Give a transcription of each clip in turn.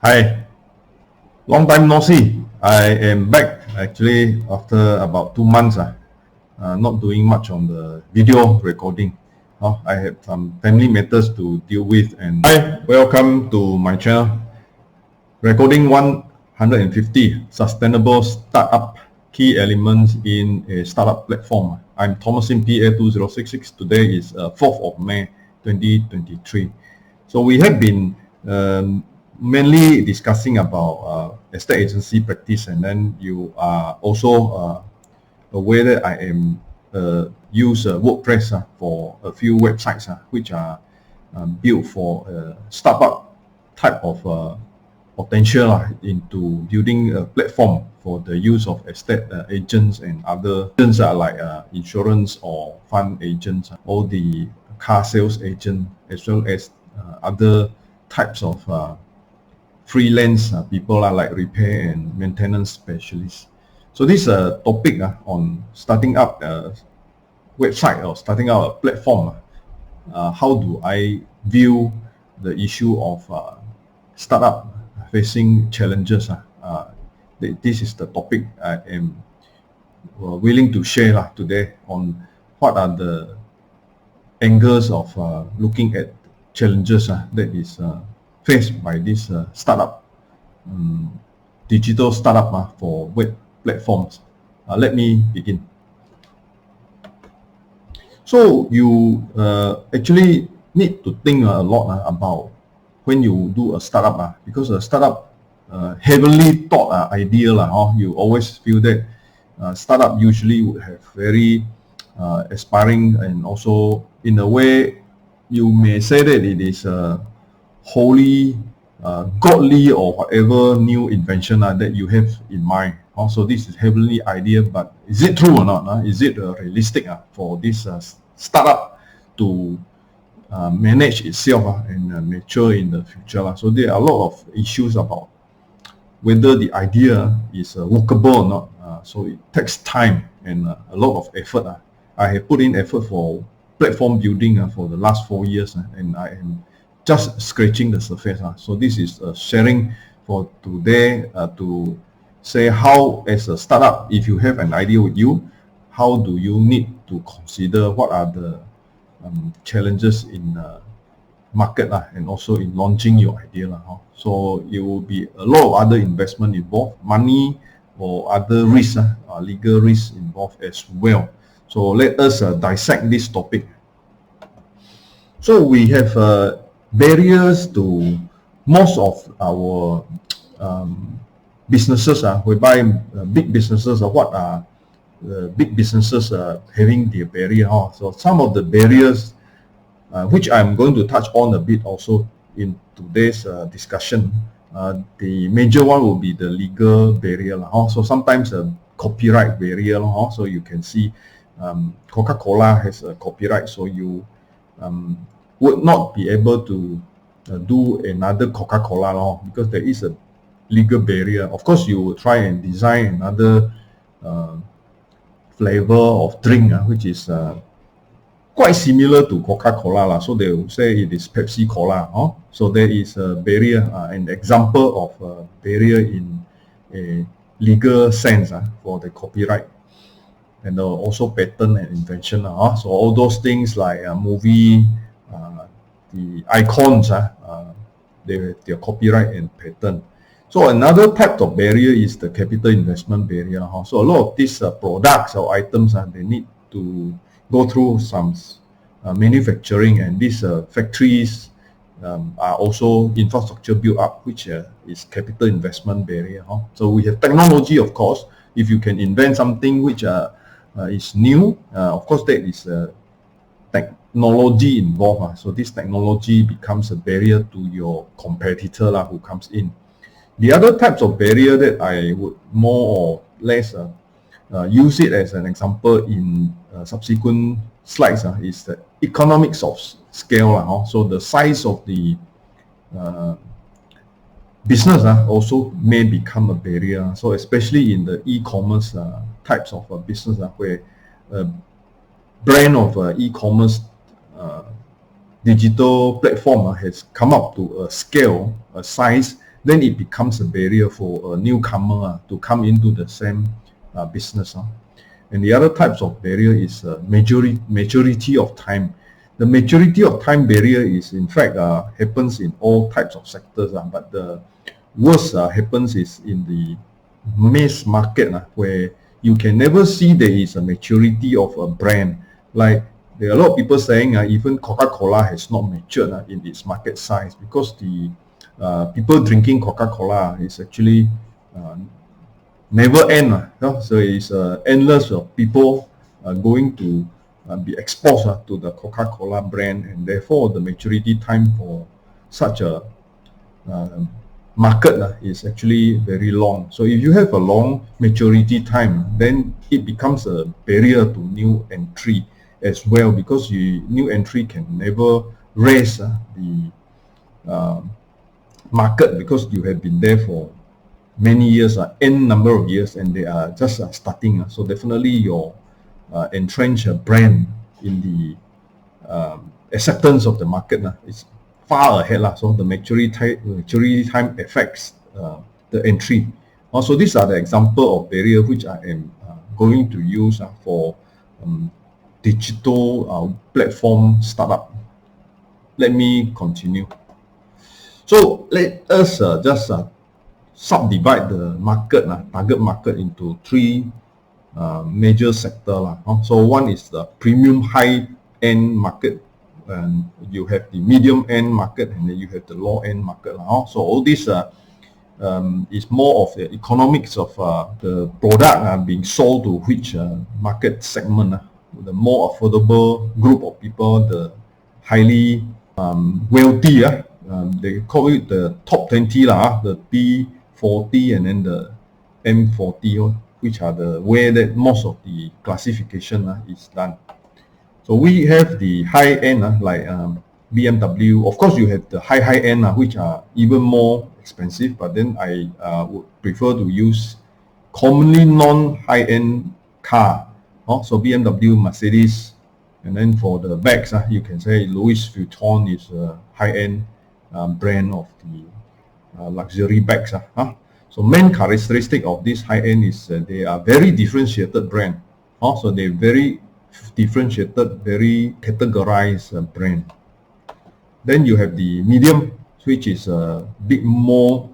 Hi, long time no see. I am back actually after about 2 months. Not doing much on the video recording. I had some family matters to deal with. And hi, welcome to my channel. Recording 150 sustainable startup key elements in a startup platform. I'm Thomasin PA2066. Today is 4th of May 2023. So we have been mainly discussing about estate agency practice, and then you are also aware that I am use WordPress for a few websites which are built for startup type of potential into building a platform for the use of estate agents and other agents like insurance or fund agents, all the car sales agent, as well as other types of freelance people like repair and maintenance specialists. So this topic on starting up a website or starting out a platform, how do I view the issue of startup facing challenges? This is the topic I am willing to share today on what are the angles of looking at challenges that is faced by this startup, digital startup for web platforms. Let me begin. So you actually need to think a lot about when you do a startup, because a startup heavily thought idea you always feel that startup usually would have very aspiring, and also in a way you may say that it is wholly godly or whatever new invention that you have in mind. Also, this is heavily idea, but is it true or not? Is it realistic for this startup to manage itself and mature in the future? So there are a lot of issues about whether the idea is workable or not. So it takes time and a lot of effort. I have put in effort for platform building for the last 4 years, and I am just scratching the surface. So this is sharing for today to say how, as a startup, if you have an idea with you, how do you need to consider what are the challenges in market and also in launching your idea. So it will be a lot of other investment involved, money or other risks, legal risks involved as well. So let us dissect this topic. So we have barriers to most of our businesses, whereby big businesses, what are big businesses having their barrier. So some of the barriers which I'm going to touch on a bit also in today's discussion. The major one will be the legal barrier. So sometimes a copyright barrier. So you can see Coca-Cola has a copyright, so you would not be able to do another Coca-Cola because there is a legal barrier. Of course, you will try and design another flavor of drink which is quite similar to Coca-Cola, so they will say it is Pepsi Cola. So there is a barrier, an example of a barrier in a legal sense for the copyright, and also patent and invention. So all those things like movie, the icons, their copyright and patent. So another type of barrier is the capital investment barrier. So a lot of these products or items, they need to go through some manufacturing, and these factories are also infrastructure built up, which is capital investment barrier. So we have technology, of course. If you can invent something which is new, of course that is technology involved. So this technology becomes a barrier to your competitor who comes in. The other types of barrier that I would more or less use it as an example in subsequent slides is the economics of scale. So the size of the business also may become a barrier. So especially in the e-commerce types of business where a brand of e-commerce digital platform has come up to a scale, a size then it becomes a barrier for a newcomer to come into the same business. And the other types of barrier is maturity of time. The maturity of time barrier is in fact happens in all types of sectors, but the worst happens is in the mass market, where you can never see there is a maturity of a brand. Like there are a lot of people saying even Coca-Cola has not matured in its market size, because the people drinking Coca-Cola is actually never end. So it's endless of people going to be exposed to the Coca-Cola brand, and therefore the maturity time for such a market is actually very long. So if you have a long maturity time, then it becomes a barrier to new entry as well, because new entry can never raise the market, because you have been there for many years, n number of years, and they are just starting. So definitely your entrenched brand in the acceptance of the market is far ahead. So the maturity time affects the entry. Also, these are the example of barrier which I am going to use for digital platform startup. Let me continue. So let us just subdivide the market, target market, into three major sectors. So one is the premium high-end market, and you have the medium-end market, and then you have the low-end market. So all this is more of the economics of the product being sold to which market segment. The more affordable group of people, the highly wealthy, they call it the top 20, the P40 and then the M40, which are the where that most of the classification is done. So we have the high end like BMW. Of course, you have the high end which are even more expensive, but then I would prefer to use commonly non-high end car. So BMW, Mercedes, and then for the bags, you can say Louis Vuitton is a high end brand of the luxury bags. So main characteristic of this high end is they are very differentiated brand. So they very differentiated, very categorized brand. Then you have the medium, which is a bit more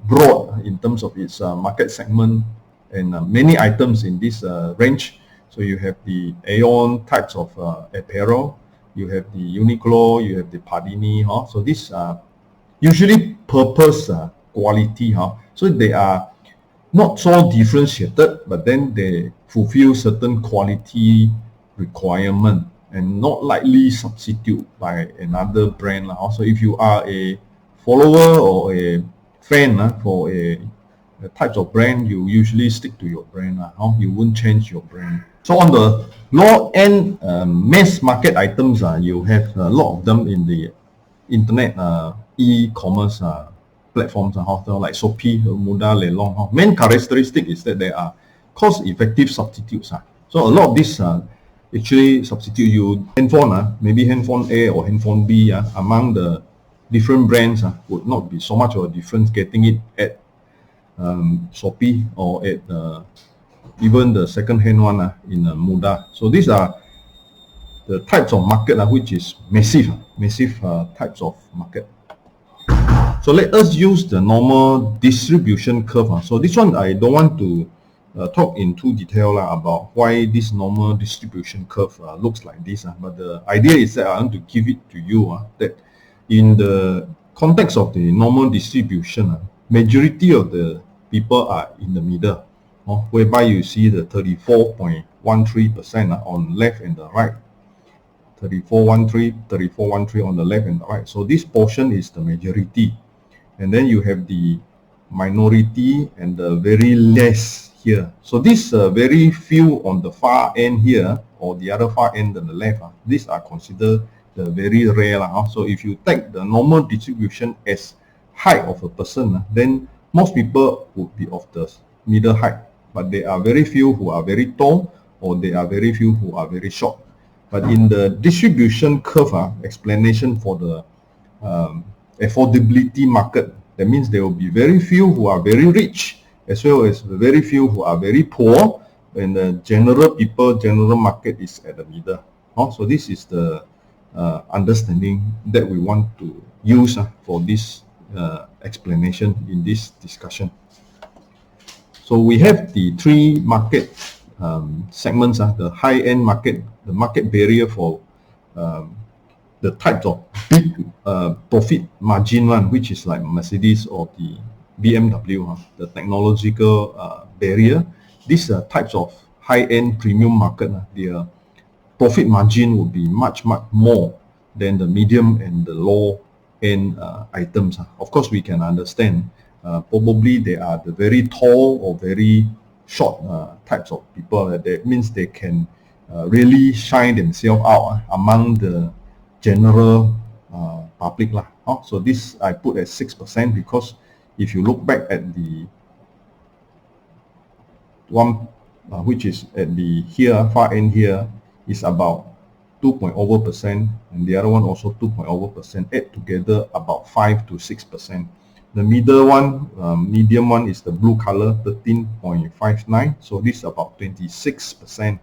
broad in terms of its market segment, and many items in this range. So you have the Aeon types of apparel, you have the Uniqlo, you have the Pardini. So these are usually purpose quality. So they are not so differentiated, but then they fulfill certain quality requirement and not likely substitute by another brand. Also, if you are a follower or a fan for a types of brand, you usually stick to your brand. You won't change your brand. So on the low end mass market items, you have a lot of them in the internet e-commerce platforms, like Shopee, Mudah, Lelong. Main characteristic is that they are cost-effective substitutes. So a lot of these actually substitute you handphone, maybe handphone A or handphone B among the different brands would not be so much of a difference getting it at Shopee or at even the second-hand one in Mudah. So these are the types of market which is massive types of market. So let us use the normal distribution curve. So this one I don't want to talk in too detail about why this normal distribution curve looks like this. But the idea is that I want to give it to you that in the context of the normal distribution, majority of the people are in the middle, whereby you see the 34.13% on left and the right. 34.13 on the left and the right. So this portion is the majority. And then you have the minority and the very less here. So this very few on the far end here, or the other far end on the left, these are considered the very rare. So if you take the normal distribution as height of a person, then most people would be of the middle height. But there are very few who are very tall, or there are very few who are very short. But in the distribution curve explanation for the affordability market That means there will be very few who are very rich, as well as very few who are very poor, and the general people, general market is at the middle. So this is the understanding that we want to use for this explanation in this discussion. So we have the three market segments, the high-end market, the market barrier for the types of big profit margin one, which is like Mercedes or the BMW, the technological barrier. These types of high-end premium market, their profit margin would be much more than the medium and the low-end items. Of course, we can understand probably they are the very tall or very short types of people. That means they can really shine themselves out among the general public. So this I put at 6% because if you look back at the one which is at the here far end here is about 2% and the other one also 2%, add together about 5 to 6%. The middle one, medium one, is the blue color, 13.59. So this is about 26%.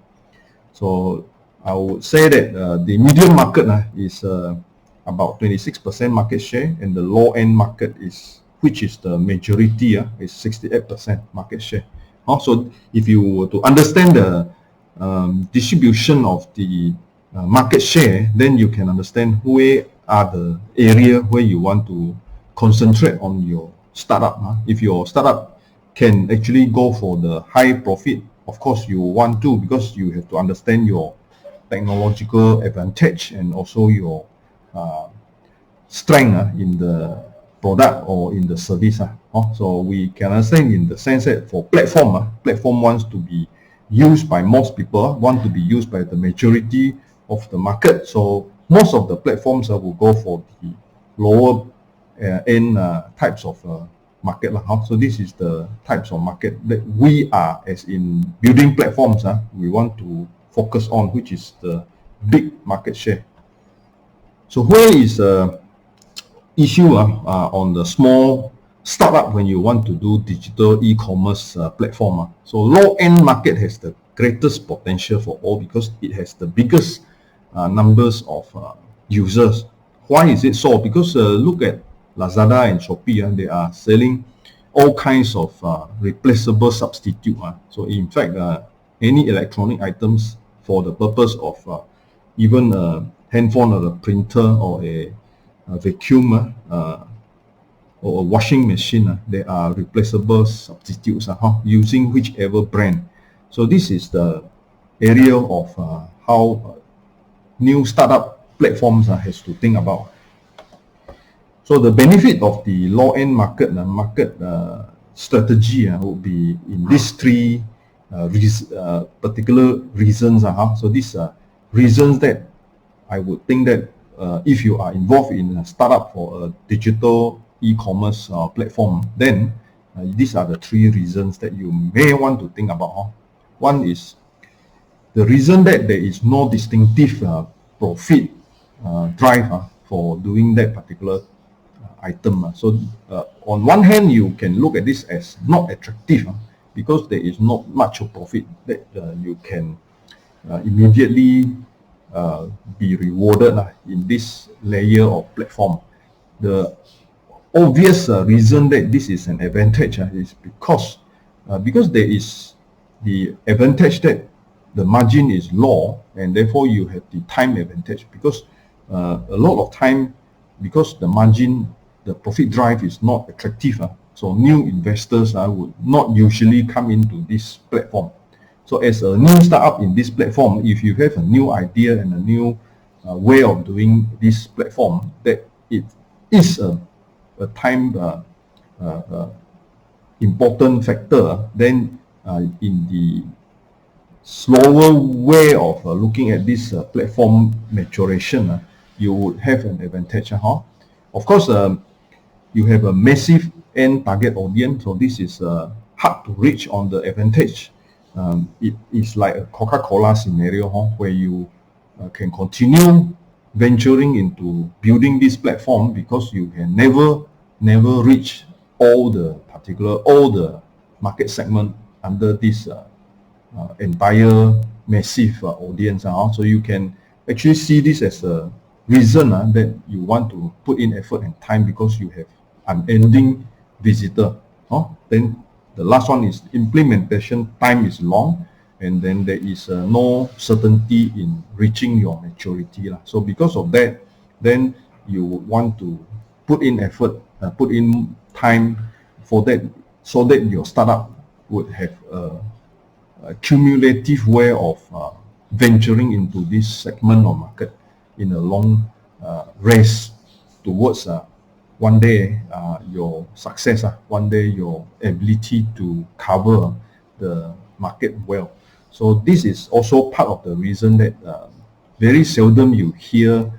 So I would say that the medium market is about 26% market share, and the low end market is, which is the majority, is 68% market share. Also, if you were to understand the distribution of the market share, then you can understand where are the area where you want to concentrate on your startup. If your startup can actually go for the high profit, of course you want to, because you have to understand your technological advantage and also your strength in the product or in the service. So we can understand in the sense that for platform wants to be used by most people, want to be used by the majority of the market. So most of the platforms will go for the lower end types of market. So this is the types of market that we are, as in building platforms, we want to focus on, which is the big market share. So where is issue on the small startup when you want to do digital e-commerce platform? So low-end market has the greatest potential for all because it has the biggest numbers of users. Why is it so? Because look at Lazada and Shopee, they are selling all kinds of replaceable substitute. So in fact, any electronic items for the purpose of even a handphone or a printer or a vacuum or a washing machine, there are replaceable substitutes using whichever brand. So this is the area of how new startup platforms has to think about. So the benefit of the low-end market strategy would be in these three particular reasons. So these reasons that I would think that if you are involved in a startup for a digital e-commerce platform, then these are the three reasons that you may want to think about. One is the reason that there is no distinctive profit drive for doing that particular item. So on one hand, you can look at this as not attractive because there is not much of profit that you can immediately be rewarded in this layer of platform. The obvious reason that this is an advantage is because there is the advantage that the margin is low, and therefore you have the time advantage, because a lot of time, because the margin, the profit drive is not attractive, so new investors would not usually come into this platform. So as a new startup in this platform, if you have a new idea and a new way of doing this platform, that it is a time important factor, then in the slower way of looking at this platform maturation, you would have an advantage. Of course, you have a massive end target audience, so this is hard to reach on the advantage. It is like a Coca-Cola scenario where you can continue venturing into building this platform because you can never reach all the market segment under this entire massive audience. So you can actually see this as a reason that you want to put in effort and time, because you have unending visitor. Then the last one is implementation time is long, and then there is no certainty in reaching your maturity. So because of that, then you want to put in effort, put in time for that, so that your startup would have a cumulative way of venturing into this segment of market in a long race towards one day your success, one day your ability to cover the market well. So this is also part of the reason that very seldom you hear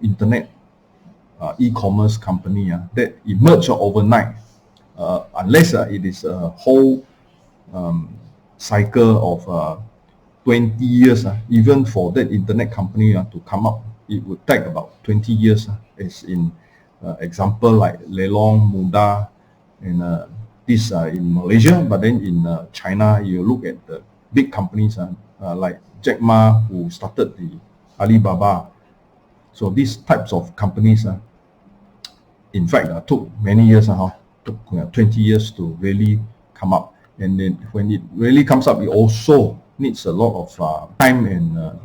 internet e-commerce company that emerge overnight, unless it is a whole cycle of 20 years. Even for that internet company to come up, it would take about 20 years. As in example like Lelong, Mudah, and this in Malaysia. But then in China, you look at the big companies like Jack Ma, who started the Alibaba. So these types of companies, in fact, took many years, took 20 years to really come up. And then when it really comes up, it also needs a lot of time and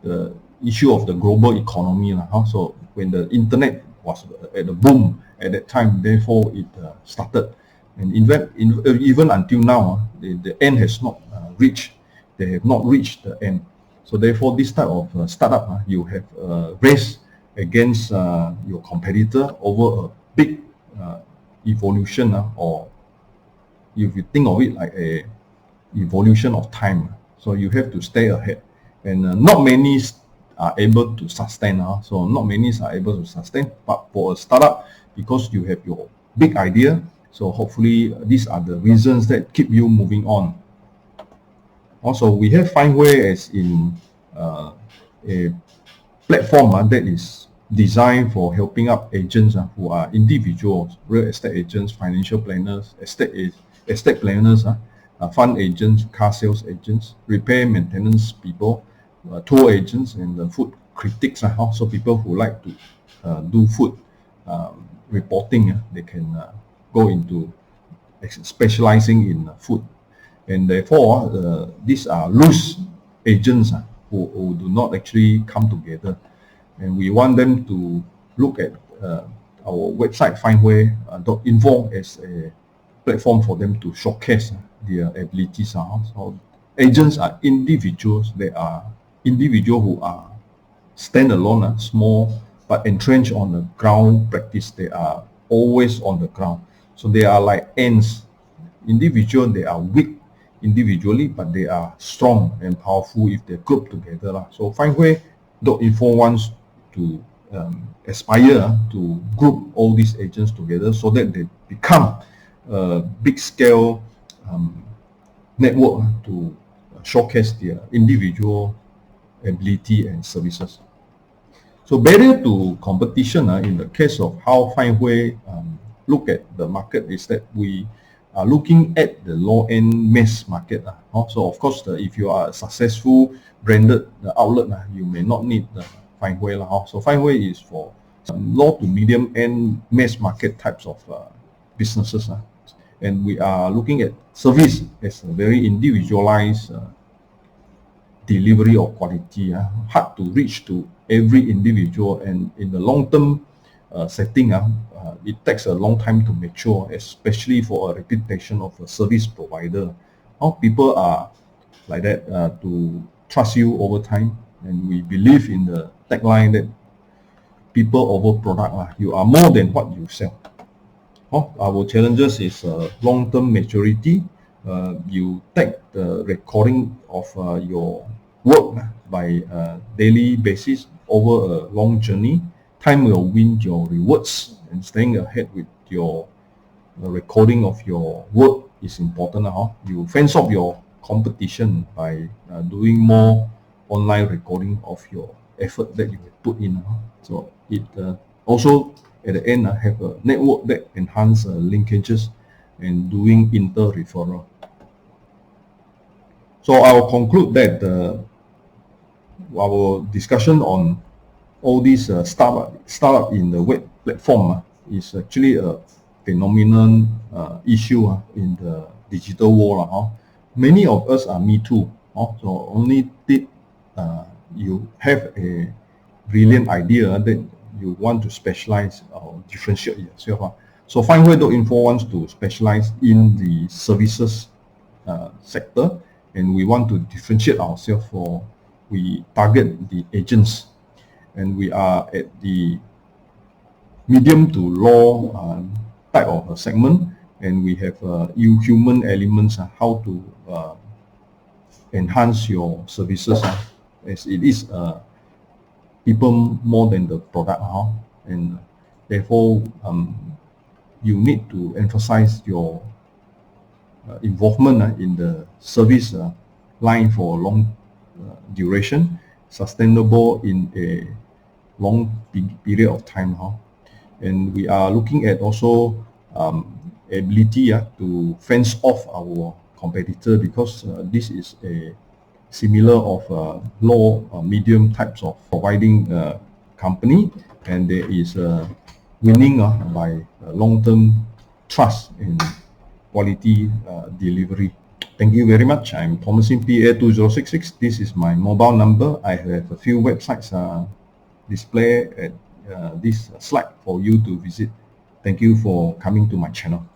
the issue of the global economy. So when the internet was at the boom at that time, therefore it started. And in fact, even until now, the end has not reached. They have not reached the end. So therefore, this type of startup, you have a race against your competitor over a big evolution, or if you think of it like a evolution of time. So you have to stay ahead, and not many are able to sustain. So not many are able to sustain, but for a startup, because you have your big idea, so hopefully these are the reasons that keep you moving on. Also, we have Findway as in a platform that is designed for helping up agents who are individuals, real estate agents, financial planners, estate planners, fund agents, car sales agents, repair maintenance people, tour agents, and food critics. Also people who like to do food reporting. They can go into specializing in food. And therefore, these are loose agents who do not actually come together. And we want them to look at our website, Findway.info, as a platform for them to showcase their abilities. So agents are individuals. They are individuals who are standalone, small, but entrenched on the ground practice. They are always on the ground. So they are like ants. Individual, they are weak individually, but they are strong and powerful if they group together. So Findway.info wants to aspire to group all these agents together so that they become a big scale network to showcase their individual ability and services. So barrier to competition in the case of how Findway look at the market is that we are looking at the low-end mass market. So of course, if you are a successful branded outlet, you may not need the Findway. So Findway is for low to medium end mass market types of businesses. And we are looking at service as a very individualized delivery of quality, hard to reach to every individual, and in the long-term setting, it takes a long time to mature, especially for a reputation of a service provider. People are like that to trust you over time, and we believe in the tagline that people over product. You are more than what you sell. Our challenges is long-term maturity. You take the recording of your work by daily basis over a long journey. Time will win your rewards, and staying ahead with your recording of your work is important. You fence off your competition by doing more online recording of your effort that you put in. So it also at the end have a network that enhance linkages and doing inter-referral. So I'll conclude that our discussion on all these startup in the web platform is actually a phenomenon issue in the digital world. Many of us are Me Too. So only did you have a brilliant idea that you want to specialize or differentiate yourself. So Finehui.info wants to specialize in the services sector, and we want to differentiate ourselves we target the agents, and we are at the medium to low type of a segment, and we have human elements how to enhance your services as it is people more than the product, and therefore you need to emphasize your involvement in the service line for long duration, sustainable in a long period of time. And we are looking at also ability to fence off our competitor, because this is a similar of low medium types of providing company, and there is winning by long-term trust in quality delivery. Thank you very much. I'm Thomasin PA2066. This is my mobile number. I have a few websites display at this slide for you to visit. Thank you for coming to my channel.